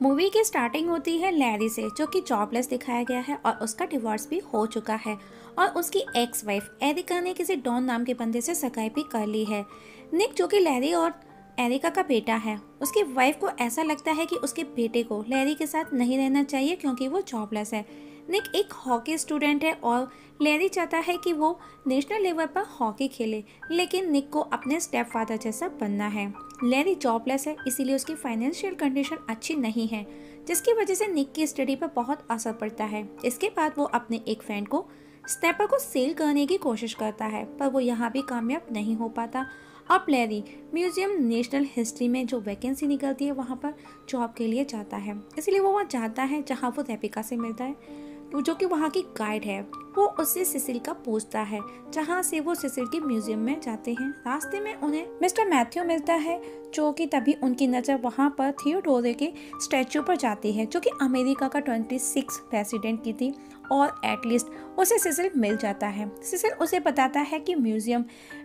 Movie की starting होती है लैरी से, जो कि जॉबलेस दिखाया गया है और उसका डिवोर्स भी हो चुका है और उसकी एक्स वाइफ एरिका ने किसी डॉन नाम के बंदे से सगाई भी कर ली है। निक, जो कि लैरी और एरिका का बेटा है, उसकी वाइफ को ऐसा लगता है कि उसके बेटे को लैरी के साथ नहीं रहना चाहिए क्योंकि वो जॉबलेस है। निक एक हॉकी स्टूडेंट है और लैरी चाहता है कि वो नेशनल लेवल पर हॉकी खेले, लेकिन निक को अपने स्टेप फादर जैसा बनना है। लैरी जॉबलेस है, इसीलिए उसकी फाइनेंशियल कंडीशन अच्छी नहीं है, जिसकी वजह से निक की स्टडी पर बहुत असर पड़ता है। इसके बाद वो अपने एक फ्रेंड को स्टेपर को सेल करने की कोशिश करता है, पर वो यहाँ भी कामयाब नहीं हो पाता। अब लैरी म्यूजियम नेशनल हिस्ट्री में जो वैकेंसी निकलती है वहाँ पर जॉब के लिए जाता है, इसलिए वो वहाँ जाता है जहाँ वो रेबिका से मिलता है, जो कि वहाँ की गाइड है। वो उससे सिसिल का पूछता है, जहाँ से वो सिसिल के म्यूजियम में जाते हैं। रास्ते में उन्हें मिस्टर मैथ्यू मिलता है, जो कि तभी उनकी नज़र वहाँ पर थियोडोरे के स्टैचू पर जाती है, जो कि अमेरिका का 26 प्रेसिडेंट की थी, और एटलीस्ट उसे सिसिल मिल जाता है। सिसिल उसे बताता है कि म्यूजियम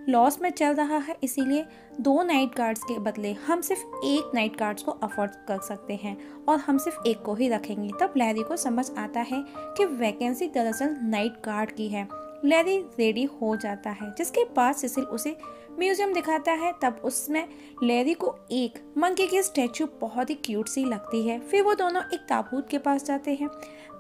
लॉस में चल रहा है, इसीलिए 2 नाइट गार्ड्स के बदले हम सिर्फ 1 नाइट गार्ड्स को अफोर्ड कर सकते हैं और हम सिर्फ 1 को ही रखेंगे। तब लैरी को समझ आता है कि वैकेंसी दरअसल नाइट गार्ड की है। लैरी रेडी हो जाता है, जिसके बाद सिसिल उसे म्यूजियम दिखाता है। तब उसमें लैरी को एक मंकी की स्टैचू बहुत ही क्यूट सी लगती है। फिर वो दोनों एक ताबूत के पास जाते हैं।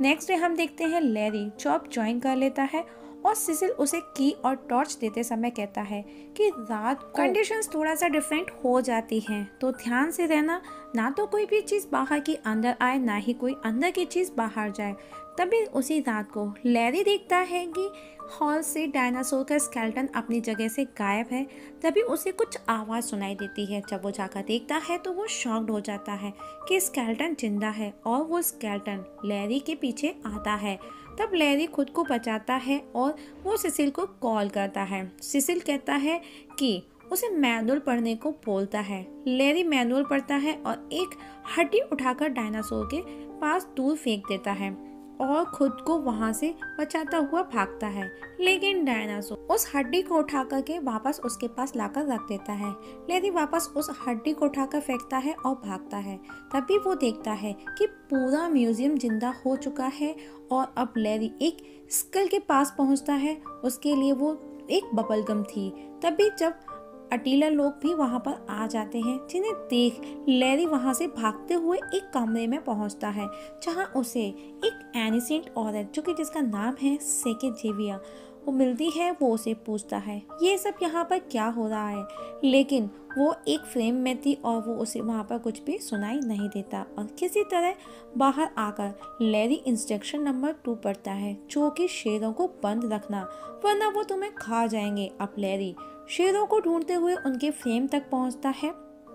नेक्स्ट डे हम देखते हैं लैरी जॉब ज्वाइन कर लेता है और सिसिल उसे की और टॉर्च देते समय कहता है कि रात को कंडीशंस थोड़ा सा डिफरेंट हो जाती हैं, तो ध्यान से रहना, ना तो कोई भी चीज़ बाहर की अंदर आए, ना ही कोई अंदर की चीज़ बाहर जाए। तभी उसी रात को लैरी देखता है कि हॉल से डायनासोर का स्केलेटन अपनी जगह से गायब है। तभी उसे कुछ आवाज़ सुनाई देती है। जब वो जाकर देखता है तो वो शॉक्ड हो जाता है कि स्केलेटन जिंदा है और वो स्केलेटन लैरी के पीछे आता है। तब लैरी खुद को बचाता है और वो सिसिल को कॉल करता है। सिसिल कहता है कि उसे मैनुअल पढ़ने को बोलता है। लैरी मैनुअल पढ़ता है और एक हड्डी उठाकर डायनासोर के पास दूर फेंक देता है और खुद को वहां से बचाता हुआ भागता है, लेकिन डायनासोर उस हड्डी को उठा करके वापस उसके पास लाकर रख देता है। लैरी वापस उस हड्डी को उठाकर फेंकता है और भागता है। तभी वो देखता है कि पूरा म्यूजियम जिंदा हो चुका है और अब लैरी एक स्कल के पास पहुंचता है। उसके लिए वो एक बबल गम थी। तभी जब अटीला लोग भी वहां पर आ जाते हैं, जिन्हें देख लैरी वहां से भागते हुए एक कमरे में पहुंचता है, जहां उसे एक एनिसेंट औरत, जो कि जिसका नाम है सेकेजेविया, वो मिलती है। वो उसे पूछता है ये सब यहाँ पर क्या हो रहा है, लेकिन वो एक फ्रेम में थी और वो उसे वहाँ पर कुछ भी सुनाई नहीं देता। और किसी तरह बाहर आकर लैरी इंस्ट्रक्शन नंबर 2 पढ़ता है, जो कि शेरों को बंद रखना वरना वो तुम्हें खा जाएंगे। अब लैरी शेरों को ढूंढते हुए उनके फ्रेम तक पहुंचता है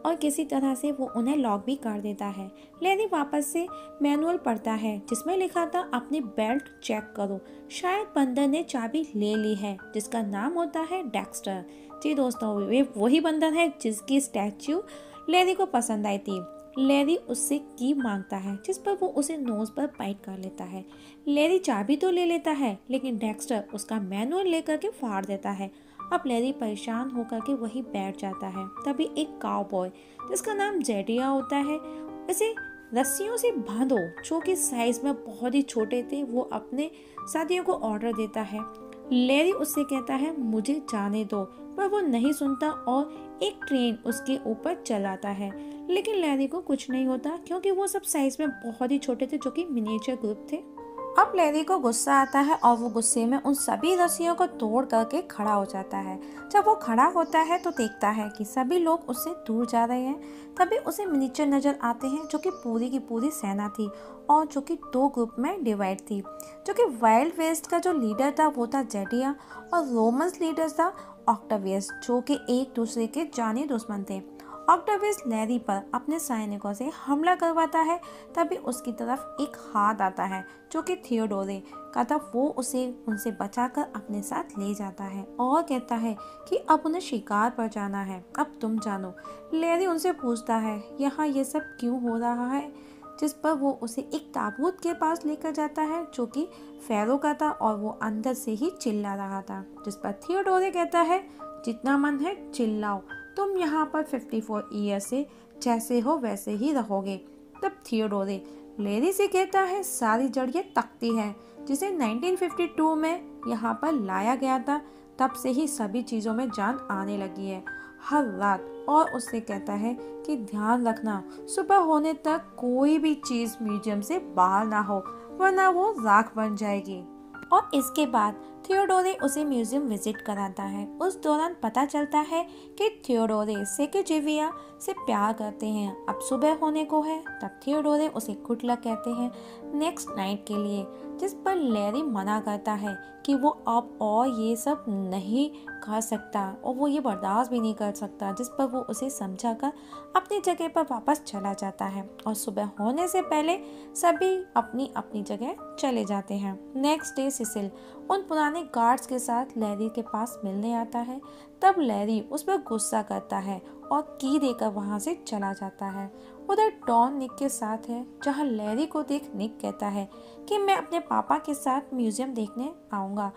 और किसी तरह से वो उन्हें लॉक भी कर देता है। लैरी वापस से मैनुअल पढ़ता है, जिसमें लिखा था अपनी बेल्ट चेक करो, शायद बंदर ने चाबी ले ली है, जिसका नाम होता है डेक्स्टर। जी दोस्तों, वे वही बंदर है जिसकी स्टैच्यू लैरी को पसंद आई थी। लैरी उससे की मांगता है, जिस पर वो उसे नोज पर बाइट कर लेता है। लैरी चाबी तो ले लेता है, लेकिन डेक्स्टर उसका मैनुअल लेकर के फाड़ देता है। अब लैरी परेशान होकर के वही बैठ जाता है। तभी एक काउबॉय, जिसका नाम जेडिया होता है, उसे रस्सियों से बांधो, जो कि साइज में बहुत ही छोटे थे, वो अपने साथियों को ऑर्डर देता है। लैरी उससे कहता है मुझे जाने दो, पर वो नहीं सुनता और एक ट्रेन उसके ऊपर चलाता है। लेकिन लैरी को कुछ नहीं होता, क्योंकि वो सब साइज में बहुत ही छोटे थे, जो कि मिनिएचर ग्रुप थे। अब लैरी को गुस्सा आता है और वो गुस्से में उन सभी रस्सियों को तोड़ करके खड़ा हो जाता है। जब वो खड़ा होता है तो देखता है कि सभी लोग उससे दूर जा रहे हैं। तभी उसे मिनिएचर नजर आते हैं, जो कि पूरी की पूरी सेना थी और जो कि 2 ग्रुप में डिवाइड थी। जो कि वाइल्ड वेस्ट का जो लीडर था वो था जेडिया और रोमन्स लीडर था ऑक्टावियस, जो कि एक दूसरे के जानी दुश्मन थे। ऑक्टावियस लैरी पर अपने सैनिकों से हमला करवाता है। तभी उसकी तरफ एक हाथ आता है, जो कि थियोडोरे का था। वो उसे उनसे बचाकर अपने साथ ले जाता है और कहता है कि अब उन्हें शिकार पर जाना है, अब तुम जानो। लैरी उनसे पूछता है यहाँ ये सब क्यों हो रहा है। जिस पर वो उसे एक ताबूत के पास लेकर जाता है जो कि फेरो का था और वो अंदर से ही चिल्ला रहा था, जिस पर थियोडोरे कहता है जितना मन है चिल्लाओ, तुम यहाँ पर 54 ईयर से जैसे हो वैसे ही रहोगे। तब थियोडोरे लेरी से कहता है सारी जड़ ये तख्ती है जिसे 1952 में यहाँ पर लाया गया था, तब से ही सभी चीज़ों में जान आने लगी है हर रात। और उससे कहता है कि ध्यान रखना सुबह होने तक कोई भी चीज़ म्यूजियम से बाहर ना हो वरना वो राख बन जाएगी। और इसके बाद थियोडोरे उसे म्यूजियम विजिट कराता है। उस दौरान पता चलता है कि थियोडोरे सेकेजिविया से प्यार करते हैं। अब सुबह होने को है, तब थियोडोरे उसे गुड लक कहते हैं नेक्स्ट नाइट के लिए, जिस पर लैरी मना करता है कि वो अब और ये सब नहीं कर सकता और वो ये बर्दाश्त भी नहीं कर सकता, जिस पर वो उसे समझाकर अपनी जगह पर वापस चला जाता है और सुबह होने से पहले सभी अपनी अपनी जगह चले जाते हैं। नेक्स्ट डे सिसिल उन पुराने गार्ड्स के साथ लैरी के पास मिलने आता है। तब लैरी उस पर गुस्सा करता है और की देकर वहां से चला जाता है। उधर डॉन निक के साथ है, जहां लैरी को देख निक कहता है कि मैं अपने पापा के साथ म्यूजियम देखने आऊँगा।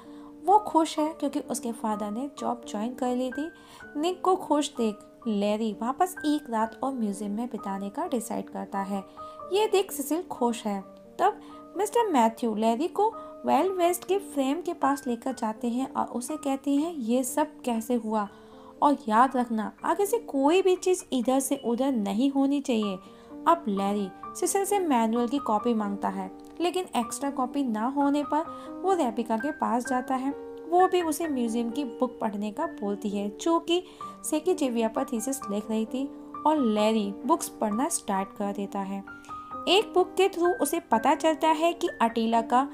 वो खुश है क्योंकि उसके फादर ने जॉब ज्वाइन कर ली थी। निक को खुश देख लैरी वापस एक रात और म्यूजियम में बिताने का डिसाइड करता है। ये देख सिसिल खुश है। तब मिस्टर मैथ्यू लैरी को वाइल्ड वेस्ट के फ्रेम के पास लेकर जाते हैं और उसे कहती हैं ये सब कैसे हुआ और याद रखना आगे से कोई भी चीज़ इधर से उधर नहीं होनी चाहिए। अब लैरी सिसिल से मैनुअल की कॉपी मांगता है, लेकिन एक्स्ट्रा कॉपी ना होने पर वो रेबिका के पास जाता है। वो भी उसे म्यूजियम की बुक पढ़ने का बोलती है जो कि सेकेजिविया पर थीसिस लिख रही थी और लैरी बुक्स पढ़ना स्टार्ट कर देता है। एक बुक के थ्रू उसे पता चलता है कि अटीला का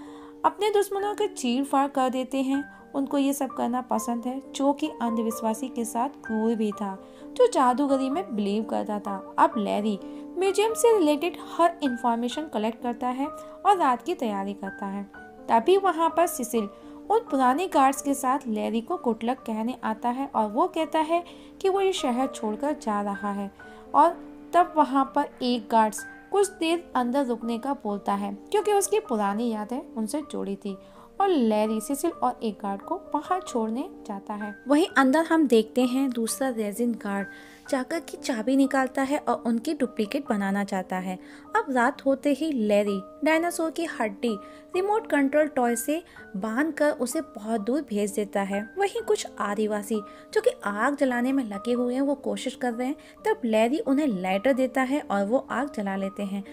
अपने दुश्मनों के चीर फाड़ कर देते हैं। उनको ये सब करना पसंद है, जो कि अंधविश्वासी के साथ क्रूर भी था, जो जादूगरी में बिलीव करता था। अब लैरी म्यूजियम से रिलेटेड हर इंफॉर्मेशन कलेक्ट करता है और रात की तैयारी करता है। तभी वहाँ पर सिसिल उन पुराने गार्ड्स के साथ लैरी को गुड लक कहने आता है और वो कहता है कि वो ये शहर छोड़कर जा रहा है। और तब वहाँ पर एक गार्ड्स कुछ देर अंदर रुकने का बोलता है क्योंकि उसकी पुरानी यादें उनसे जुड़ी थी और लैरी सिसिल और एक गार्ड को बाहर छोड़ने जाता है। वहीं अंदर हम देखते हैं दूसरा रेजिन गार्ड जाकर की चाबी निकालता है और उनकी डुप्लीकेट बनाना चाहता है। अब रात होते ही लैरी डायनासोर की हड्डी रिमोट कंट्रोल टॉय से बांधकर उसे बहुत दूर भेज देता है। वहीं कुछ आदिवासी जो कि आग जलाने में लगे हुए हैं वो कोशिश कर रहे हैं। तब लैरी उन्हें लाइटर देता है और वो आग जला लेते हैं।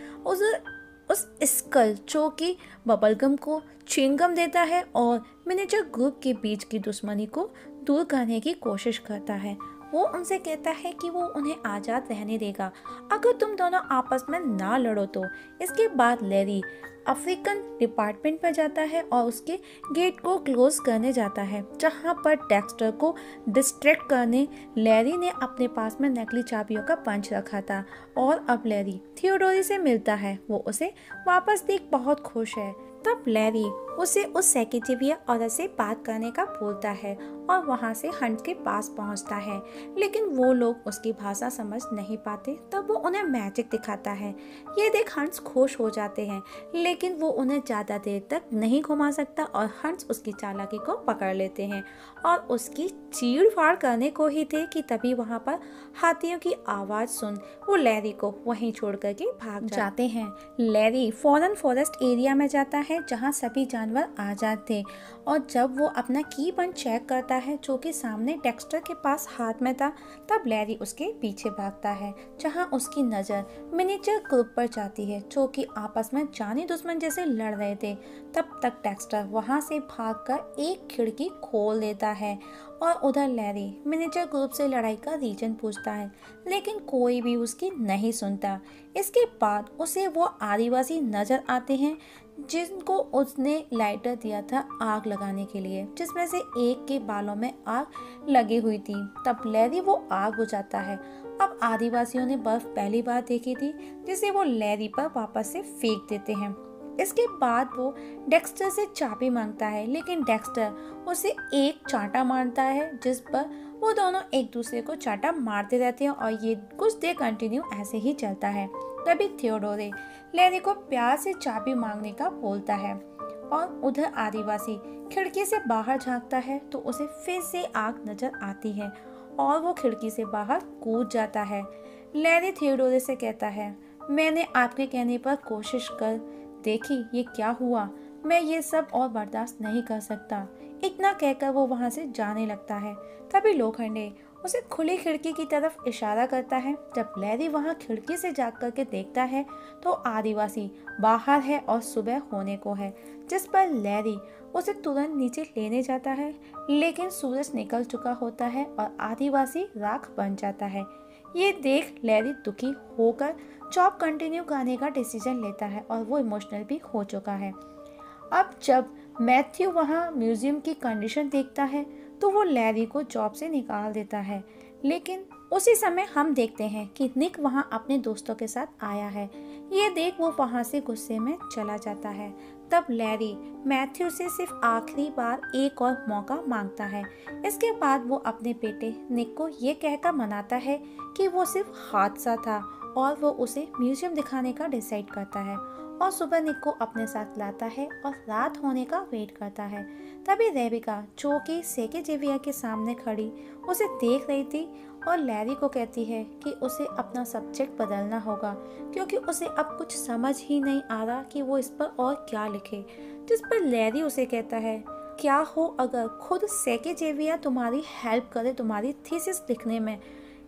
उस स्कल जो कि बबलगम को च्युइंगम देता है और मिनिएचर ग्रुप के बीच की दुश्मनी को दूर करने की कोशिश करता है। वो उनसे कहता है कि वो उन्हें आज़ाद रहने देगा अगर तुम दोनों आपस में ना लड़ो तो। इसके बाद लैरी अफ्रीकन डिपार्टमेंट पर जाता है और उसके गेट को क्लोज करने जाता है, जहां पर डेक्स्टर को डिस्ट्रैक्ट करने लैरी ने अपने पास में नकली चाबियों का पंच रखा था। और अब लैरी थियोडोरी से मिलता है। वो उसे वापस देख बहुत खुश है। तब लैरी उसे उस सेकेजिविया औरत से बात करने का बोलता है और वहां से हंट के पास पहुंचता है, लेकिन वो लोग उसकी भाषा समझ नहीं पाते। तब वो उन्हें मैजिक दिखाता है। ये देख हंट्स खुश हो जाते हैं, लेकिन वो उन्हें ज़्यादा देर तक नहीं घुमा सकता और हंट्स उसकी चालाकी को पकड़ लेते हैं और उसकी चीड़ फाड़ करने को ही थे कि तभी वहाँ पर हाथियों की आवाज़ सुन वो लैरी को वहीं छोड़ कर के भाग जाते हैं। लैरी फौरन फॉरेस्ट एरिया में जाता है जहाँ सभी जानवर आजाद थे और जब वो अपना की बंद चेक करता है जो कि सामने डेक्स्टर के पास हाथ में था, तब लैरी उसके पीछे भागता है जहां उसकी नज़र मिनिएचर ग्रुप पर जाती है जो कि आपस में जानी दुश्मन जैसे लड़ रहे थे। तब तक डेक्स्टर वहां से भागकर एक खिड़की खोल देता है और उधर लैरी मिनिएचर ग्रुप से लड़ाई का रीजन पूछता है, लेकिन कोई भी उसकी नहीं सुनता। इसके बाद उसे वो आदिवासी नजर आते हैं जिनको उसने लाइटर दिया था आग लगाने के लिए, जिसमें से एक के बालों में आग लगी हुई थी। तब लैरी वो आग बुझाता है। अब आदिवासियों ने बर्फ पहली बार देखी थी, जिसे वो लैरी पर वापस से फेंक देते हैं। इसके बाद वो डेक्स्टर से चाबी मांगता है, लेकिन डेक्स्टर उसे एक चांटा मारता है, जिस पर वो दोनों एक दूसरे को चांटा मारते रहते हैं और ये कुछ देर कंटिन्यू ऐसे ही चलता है। तभी थियोडोरे लैरी को प्यार से चाबी मांगने का बोलता है और उधर आदिवासी खिड़की से बाहर झांकता है तो उसे फिर से आग नजर आती है और वो खिड़की से बाहर कूद जाता है। लैरी थियोडोरे से कहता है, मैंने आपके कहने पर कोशिश कर देखी, ये क्या हुआ, मैं ये सब और बर्दाश्त नहीं कर सकता। इतना कहकर वो वहां से जाने लगता है। तभी लोखंडे उसे खुली खिड़की की तरफ इशारा करता है। जब लैरी वहां खिड़की से झांक करके देखता है तो आदिवासी बाहर है और सुबह होने को है, जिस पर लैरी उसे तुरंत नीचे लेने जाता है, लेकिन सूरज निकल चुका होता है और आदिवासी राख बन जाता है। ये देख लैरी दुखी होकर जॉब कंटिन्यू करने का डिसीजन लेता है और वो इमोशनल भी हो चुका है। अब जब मैथ्यू वहाँ म्यूजियम की कंडीशन देखता है तो वो लैरी को जॉब से निकाल देता है, लेकिन उसी समय हम देखते हैं कि निक वहाँ अपने दोस्तों के साथ आया है। ये देख वो वहाँ से गुस्से में चला जाता है। तब लैरी मैथ्यू से सिर्फ आखिरी बार एक और मौका मांगता है। इसके बाद वो अपने बेटे निक को ये कहकर मनाता है कि वो सिर्फ हादसा था और वो उसे म्यूजियम दिखाने का डिसाइड करता है और सुबह निक को अपने साथ लाता है और रात होने का वेट करता है। तभी रेबिका, जो कि सेकेजेविया के सामने खड़ी उसे देख रही थी और लैरी को कहती है कि उसे अपना सब्जेक्ट बदलना होगा क्योंकि उसे अब कुछ समझ ही नहीं आ रहा कि वो इस पर और क्या लिखे। जिस पर लैरी उसे कहता है, क्या हो अगर खुद सेकेजेविया तुम्हारी हेल्प करे तुम्हारी थीसिस लिखने में।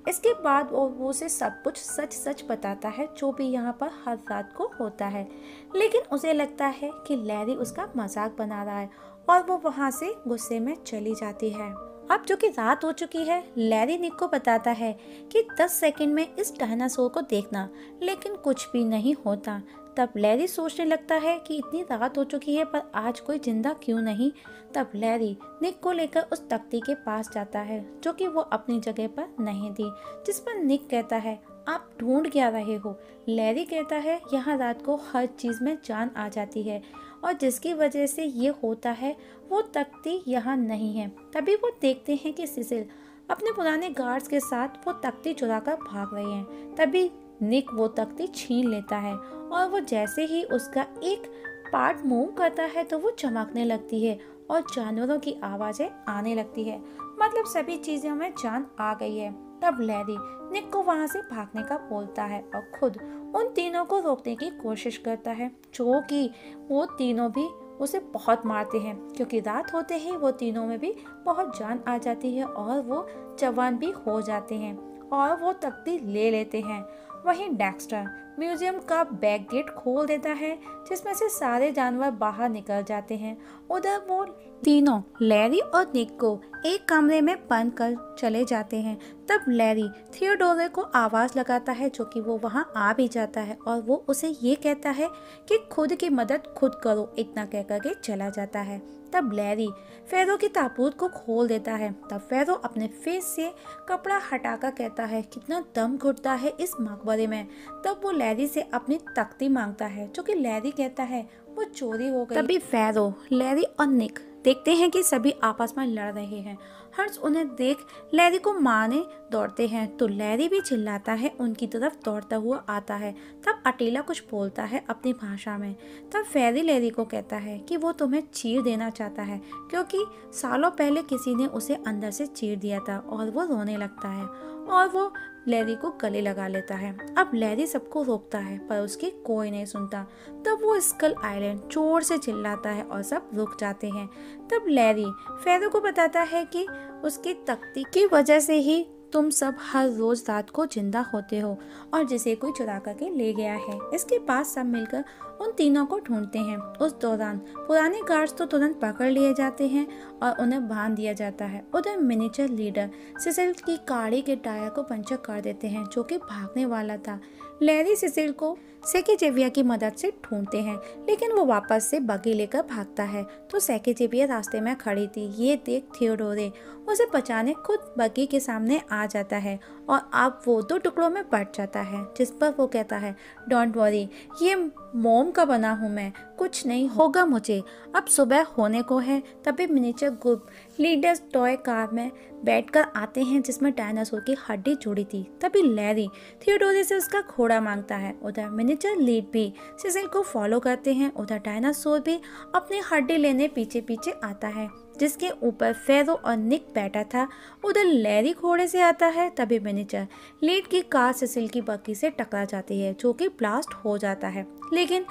इसके बाद वो उसे सब कुछ सच सच बताता है जो भी यहाँ पर हर रात को होता है, लेकिन उसे लगता है कि लैरी उसका मजाक बना रहा है और वो वहाँ से गुस्से में चली जाती है। अब जो कि रात हो चुकी है, लैरी निक को बताता है कि 10 सेकंड में इस डायनासोर को देखना, लेकिन कुछ भी नहीं होता। तब लैरी सोचने लगता है कि इतनी रात हो चुकी है पर आज कोई जिंदा क्यों नहीं। तब लैरी निक को लेकर उस तख्ती के पास जाता है जो कि वो अपनी जगह पर नहीं थी, जिस पर निक कहता है, आप ढूंढ क्या रहे हो। लैरी कहता है, यहाँ रात को हर चीज में जान आ जाती है और जिसकी वजह से ये होता है वो तख्ती यहाँ नहीं है। तभी वो देखते हैं कि सिसिल अपने पुराने गार्ड्स के साथ वो तख्ती चुराकर भाग रहे हैं। तभी निक वो तख्ती छीन लेता है और वो जैसे ही उसका एक पार्ट मूव करता है तो वो चमकने लगती है और जानवरों की आवाजें आने लगती है, मतलब सभी चीजों में जान आ गई है। तब लैरी निक को वहां से भागने का बोलता है और खुद उन तीनों को रोकने की कोशिश करता है, जो कि वो तीनों भी उसे बहुत मारते हैं क्योंकि रात होते ही वो तीनों में भी बहुत जान आ जाती है और वो जवान भी हो जाते हैं और वो तख्ती ले लेते हैं। वहीं डेक्स्टर म्यूजियम का बैक गेट खोल देता है जिसमें से सारे जानवर बाहर निकल जाते हैं। उधर वो तीनों लैरी और निक को एक कमरे में बंद कर चले जाते हैं। तब लैरी थियोडोरे को आवाज लगाता है जो कि वो वहां आ भी जाता है और वो उसे ये कहता है कि खुद की मदद खुद करो। इतना कहकर के चला जाता है। तब लैरी फेरो की ताबूत को खोल देता है। तब फेरो अपने फेस से कपड़ा हटाकर कहता है, कितना दम घुटता है इस मकबरे में। तब वो लैरी से अपनी तख्ती मांगता है जो कि लैरी कहता है वो चोरी हो गई। तभी फेरो, लैरी और निक देखते हैं कि सभी आपस में लड़ रहे हैं। हर्ष उन्हें देख लैरी को मारने दौड़ते हैं तो लैरी भी चिल्लाता है, उनकी तरफ दौड़ता हुआ आता है। तब अटेला कुछ बोलता है अपनी भाषा में। तब फेरी लैरी को कहता है कि वो तुम्हें चीर देना चाहता है क्योंकि सालों पहले किसी ने उसे अंदर से चीर दिया था और वो रोने लगता है और वो लैरी को गले लगा लेता है। अब लैरी सबको रोकता है पर उसकी कोई नहीं सुनता। तब वो स्कल आइलैंड जोर से चिल्लाता है और सब रुक जाते हैं। तब लैरी फेरो को बताता है कि उसकी तख्ती की वजह से ही तुम सब हर रोज रात को जिंदा होते हो और जिसे कोई चुरा करके ले गया है। इसके बाद सब मिलकर उन तीनों को ढूंढते हैं। उस दौरान पुराने गार्ड्स तो तुरंत पकड़ लिए जाते हैं और उन्हें बांध दिया जाता है। उधर मिनिएचर लीडर सिसिल की गाड़ी के टायर को पंचर कर देते हैं जो कि भागने वाला था। लैरी सिसिल को सेकेजेविया की मदद से ढूंढते हैं लेकिन वो वापस से बगी लेकर भागता है तो सेकेजेविया रास्ते में खड़ी थी। ये देख थियोडोरे उसे बचाने खुद बगी के सामने आ जाता है और अब वो 2 टुकड़ों में बट जाता है, जिस पर वो कहता है, डोंट वरी, ये मोम का बना हूँ मैं, कुछ नहीं होगा मुझे। अब सुबह होने को है, तभी miniature group leaders toy car में बैठकर आते हैं जिसमें डायनासोर की हड्डी जुड़ी थी। तभी लैरी थियोडोरे से उसका घोड़ा मांगता है। उधर मिनिएचर लीड भी सिसिल को फॉलो करते हैं। उधर डायनासोर भी अपनी हड्डी लेने पीछे पीछे आता है, जिसके ऊपर फेरो और निक बैठा था। उधर लैरी घोड़े से आता है। तभी मिनिएचर लीड की कार सिसिल की बग्गी से टकरा जाती है, जो कि ब्लास्ट हो जाता है। लेकिन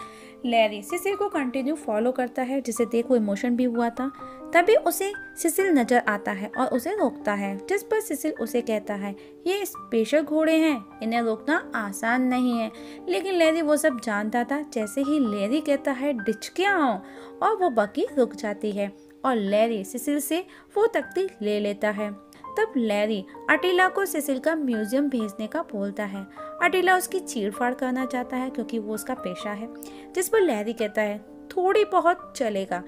लैरी सिसिल को कंटिन्यू फॉलो करता है, जिसे देख वो इमोशन भी हुआ था। तभी उसे सिसिल नजर आता है और उसे रोकता है, जिस पर सिसिल उसे कहता है ये स्पेशल घोड़े हैं, इन्हें रोकना आसान नहीं है। लेकिन लैरी वो सब जानता था। जैसे ही लैरी कहता है डिच के आओ, और वो बग्गी रुक जाती है और लैरी सिसिल से वो तख्ती ले लेता है। तब लैरी अटीला को सिसिल का म्यूजियम भेजने का बोलता है। अटीला उसकी चीरफाड़ करना चाहता है क्योंकि वो उसका पेशा है, जिस पर लैरी कहता है थोड़ी बहुत चलेगा।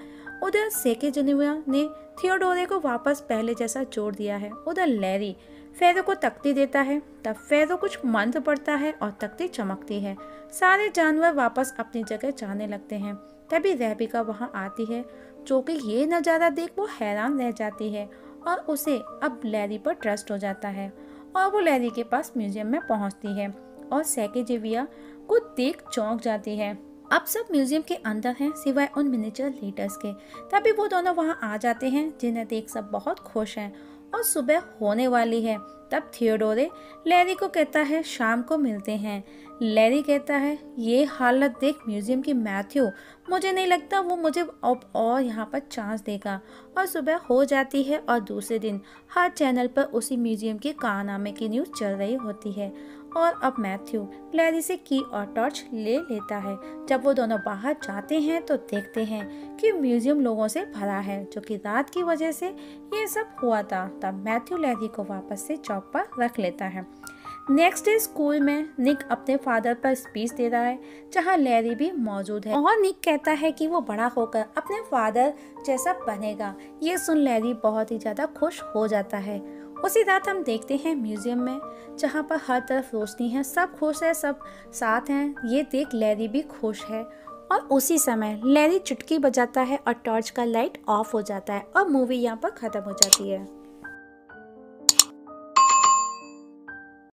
उधर सेके जेनेवा ने थियोडोरे को वापस पहले जैसा जोड़ दिया है। उधर लैरी फेरो को तख्ती देता है। तब फेरो कुछ मंत्र पढ़ता है और तख्ती चमकती है। सारे जानवर वापस अपनी जगह जाने लगते हैं। तभी रेबिका वहां आती है, जो कि ये नज़ारा देख वो हैरान रह जाती है और उसे अब लैरी पर ट्रस्ट हो जाता है और वो लैरी के पास म्यूजियम में पहुंचती है और सैकेजेविया को देख चौंक जाती है। अब सब म्यूजियम के अंदर हैं सिवाय उन मिनिएचर लीडर्स के। तभी वो दोनों वहां आ जाते हैं, जिन्हें देख सब बहुत खुश हैं और सुबह होने वाली है। तब थियोडोरे लैरी को कहता है शाम को मिलते हैं। लैरी कहता है ये हालत देख म्यूजियम की मैथ्यू, मुझे नहीं लगता वो मुझे अब और यहाँ पर चांस देगा। और सुबह हो जाती है और दूसरे दिन हर चैनल पर उसी म्यूजियम के कारनामे की न्यूज़ चल रही होती है। और अब मैथ्यू लैरी से की और टॉर्च ले लेता है। जब वो दोनों बाहर जाते हैं तो देखते हैं कि म्यूजियम लोगों से भरा है, जो कि रात की वजह से ये सब हुआ था। तब मैथ्यू लैरी को वापस से जॉब पर रख लेता है। नेक्स्ट डे स्कूल में निक अपने फादर पर स्पीच दे रहा है, जहाँ लैरी भी मौजूद है और निक कहता है कि वो बड़ा होकर अपने फादर जैसा बनेगा। ये सुन लैरी बहुत ही ज्यादा खुश हो जाता है। उसी रात हम देखते हैं म्यूजियम में, जहाँ पर हर तरफ रोशनी है, सब खुश है, सब साथ हैं। ये देख लैरी भी खुश है और उसी समय लैरी चुटकी बजाता है और टॉर्च का लाइट ऑफ हो जाता है और मूवी यहाँ पर खत्म हो जाती है।